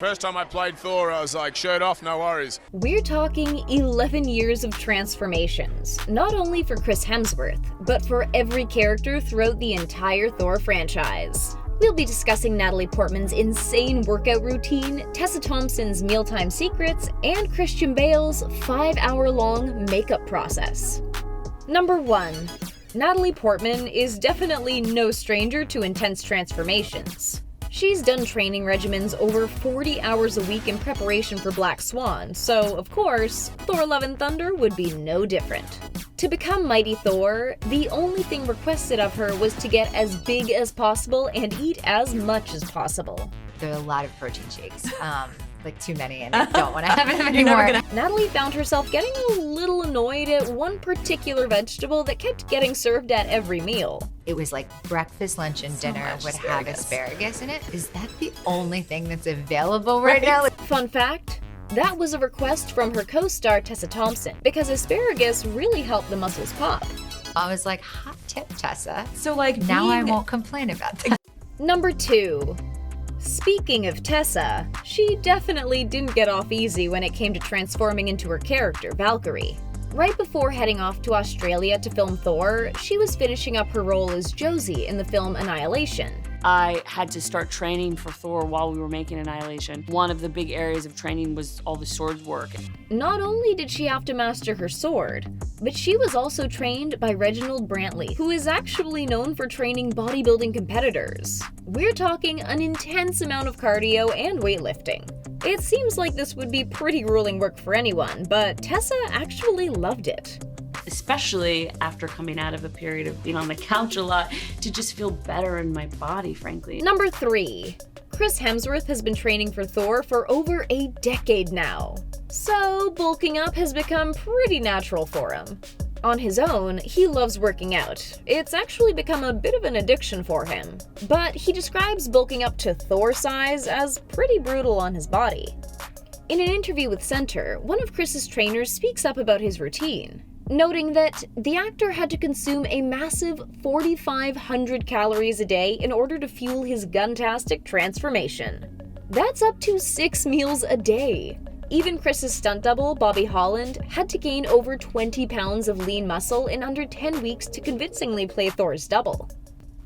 First time I played Thor, I was like, shirt off, no worries. We're talking 11 years of transformations, not only for Chris Hemsworth, but for every character throughout the entire Thor franchise. We'll be discussing Natalie Portman's insane workout routine, Tessa Thompson's mealtime secrets, and Christian Bale's 5-hour-long makeup process. Number 1. Natalie Portman is definitely no stranger to intense transformations. She's done training regimens over 40 hours a week in preparation for Black Swan, so of course, Thor Love and Thunder would be no different. To become Mighty Thor, the only thing requested of her was to get as big as possible and eat as much as possible. There are a lot of protein shakes, like too many, and I don't want to have them anymore. Natalie found herself getting a little annoyed at one particular vegetable that kept getting served at every meal. It was like breakfast, lunch, and dinner would have asparagus in it. Is that the only thing that's available right now? Fun fact, that was a request from her co-star Tessa Thompson, because asparagus really helped the muscles pop. I was like, hot tip, Tessa. So like now I won't complain about that. Number 2. Speaking of Tessa, she definitely didn't get off easy when it came to transforming into her character, Valkyrie. Right before heading off to Australia to film Thor, she was finishing up her role as Josie in the film Annihilation. I had to start training for Thor while we were making Annihilation. One of the big areas of training was all the swords work. Not only did she have to master her sword, but she was also trained by Reginald Brantley, who is actually known for training bodybuilding competitors. We're talking an intense amount of cardio and weightlifting. It seems like this would be pretty grueling work for anyone, but Tessa actually loved it. Especially after coming out of a period of being on the couch a lot, to just feel better in my body, frankly. Number 3. Chris Hemsworth has been training for Thor for over a decade now, so bulking up has become pretty natural for him. On his own, he loves working out. It's actually become a bit of an addiction for him, but he describes bulking up to Thor size as pretty brutal on his body. In an interview with Center, one of Chris's trainers speaks up about his routine, noting that the actor had to consume a massive 4,500 calories a day in order to fuel his guntastic transformation. That's up to 6 meals a day. Even Chris's stunt double, Bobby Holland, had to gain over 20 pounds of lean muscle in under 10 weeks to convincingly play Thor's double.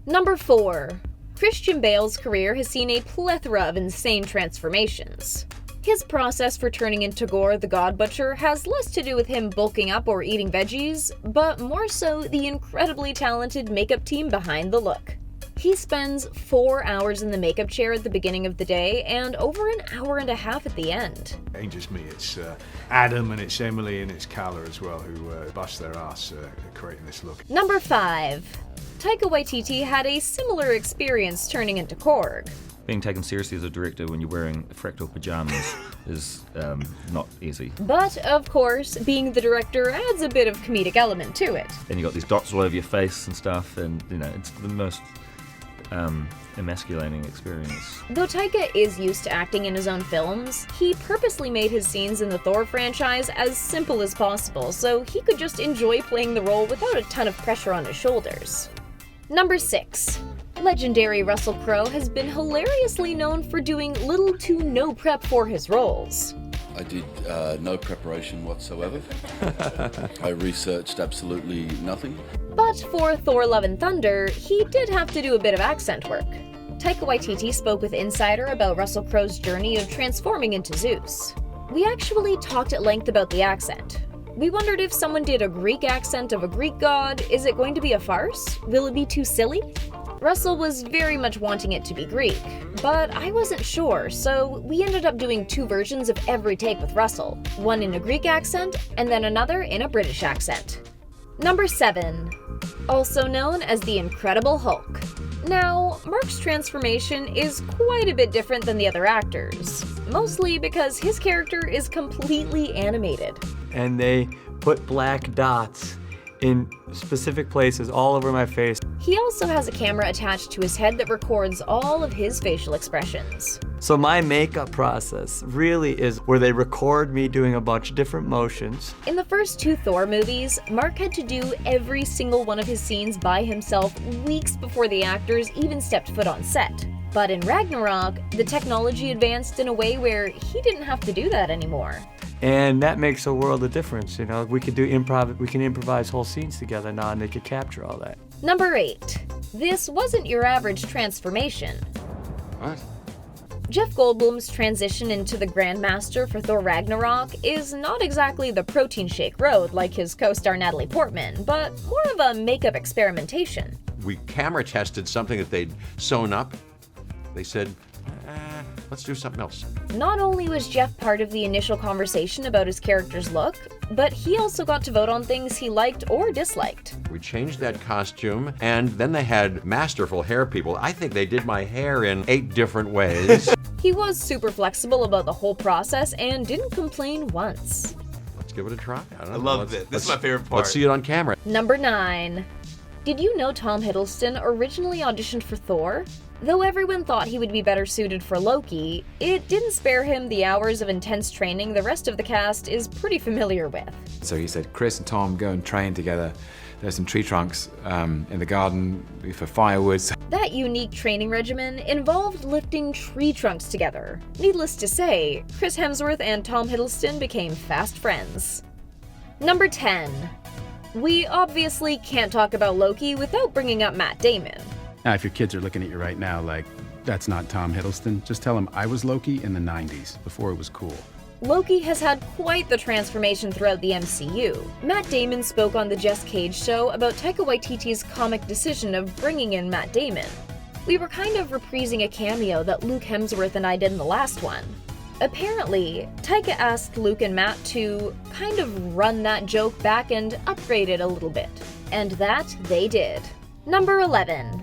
Number 4. Christian Bale's career has seen a plethora of insane transformations. His process for turning into Gorr the God Butcher has less to do with him bulking up or eating veggies, but more so the incredibly talented makeup team behind the look. He spends 4 hours in the makeup chair at the beginning of the day and over an hour and a half at the end. It ain't just me, it's Adam and it's Emily and it's Carla as well, who bust their ass creating this look. Number 5. Taika Waititi had a similar experience turning into Korg. Being taken seriously as a director when you're wearing freckle pajamas is not easy. But, of course, being the director adds a bit of comedic element to it. And you got these dots all over your face and stuff, and you know, it's the most emasculating experience. Though Taika is used to acting in his own films, he purposely made his scenes in the Thor franchise as simple as possible, so he could just enjoy playing the role without a ton of pressure on his shoulders. Number 6. Legendary Russell Crowe has been hilariously known for doing little to no prep for his roles. I did no preparation whatsoever. I researched absolutely nothing. But for Thor Love and Thunder, he did have to do a bit of accent work. Taika Waititi spoke with Insider about Russell Crowe's journey of transforming into Zeus. We actually talked at length about the accent. We wondered if someone did a Greek accent of a Greek god, is it going to be a farce? Will it be too silly? Russell was very much wanting it to be Greek, but I wasn't sure, so we ended up doing 2 versions of every take with Russell, one in a Greek accent and then another in a British accent. Number 7. Also known as the Incredible Hulk. Now, Mark's transformation is quite a bit different than the other actors, mostly because his character is completely animated. And they put black dots in specific places all over my face. He also has a camera attached to his head that records all of his facial expressions. So my makeup process really is where they record me doing a bunch of different motions. In the first 2 Thor movies, Mark had to do every single one of his scenes by himself weeks before the actors even stepped foot on set. But in Ragnarok, the technology advanced in a way where he didn't have to do that anymore. And that makes a world of difference, you know. We can improvise whole scenes together now and they could capture all that. Number 8. This wasn't your average transformation. What? Jeff Goldblum's transition into the Grandmaster for Thor Ragnarok is not exactly the protein shake road like his co-star Natalie Portman, but more of a makeup experimentation. We camera tested something that they'd sewn up. They said, let's do something else. Not only was Jeff part of the initial conversation about his character's look, but he also got to vote on things he liked or disliked. We changed that costume, and then they had masterful hair people. I think they did my hair in 8 different ways. He was super flexible about the whole process and didn't complain once. Let's give it a try. I love it. This is my favorite part. Let's see it on camera. Number 9. Did you know Tom Hiddleston originally auditioned for Thor? Though everyone thought he would be better suited for Loki, it didn't spare him the hours of intense training the rest of the cast is pretty familiar with. So he said, Chris and Tom, go and train together. There's some tree trunks in the garden for firewood. That unique training regimen involved lifting tree trunks together. Needless to say, Chris Hemsworth and Tom Hiddleston became fast friends. Number 10. We obviously can't talk about Loki without bringing up Matt Damon. Now, if your kids are looking at you right now like, that's not Tom Hiddleston, just tell them I was Loki in the 90s, before it was cool. Loki has had quite the transformation throughout the MCU. Matt Damon spoke on the Jess Cage show about Taika Waititi's comic decision of bringing in Matt Damon. We were kind of reprising a cameo that Luke Hemsworth and I did in the last one. Apparently, Taika asked Luke and Matt to kind of run that joke back and upgrade it a little bit. And that they did. Number 11.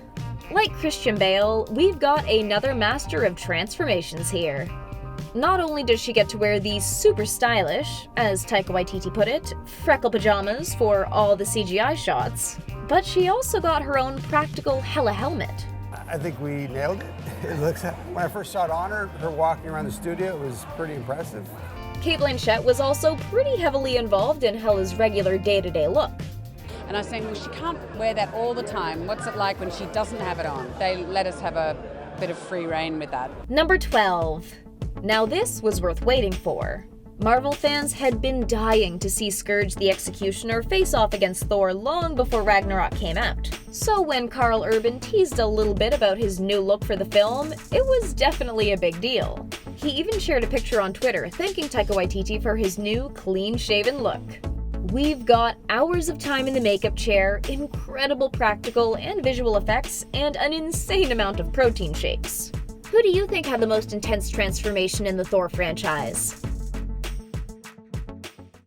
Like Christian Bale, we've got another master of transformations here. Not only does she get to wear these super stylish, as Taika Waititi put it, freckle pajamas for all the CGI shots, but she also got her own practical Hela helmet. I think we nailed it. When I first saw it on her walking around the studio, it was pretty impressive. Cate Blanchett was also pretty heavily involved in Hela's regular day-to-day look. And I was saying, well, she can't wear that all the time. What's it like when she doesn't have it on? They let us have a bit of free reign with that. Number 12. Now this was worth waiting for. Marvel fans had been dying to see Scourge the Executioner face off against Thor long before Ragnarok came out. So when Karl Urban teased a little bit about his new look for the film, it was definitely a big deal. He even shared a picture on Twitter thanking Taika Waititi for his new clean-shaven look. We've got hours of time in the makeup chair, incredible practical and visual effects, and an insane amount of protein shakes. Who do you think had the most intense transformation in the Thor franchise?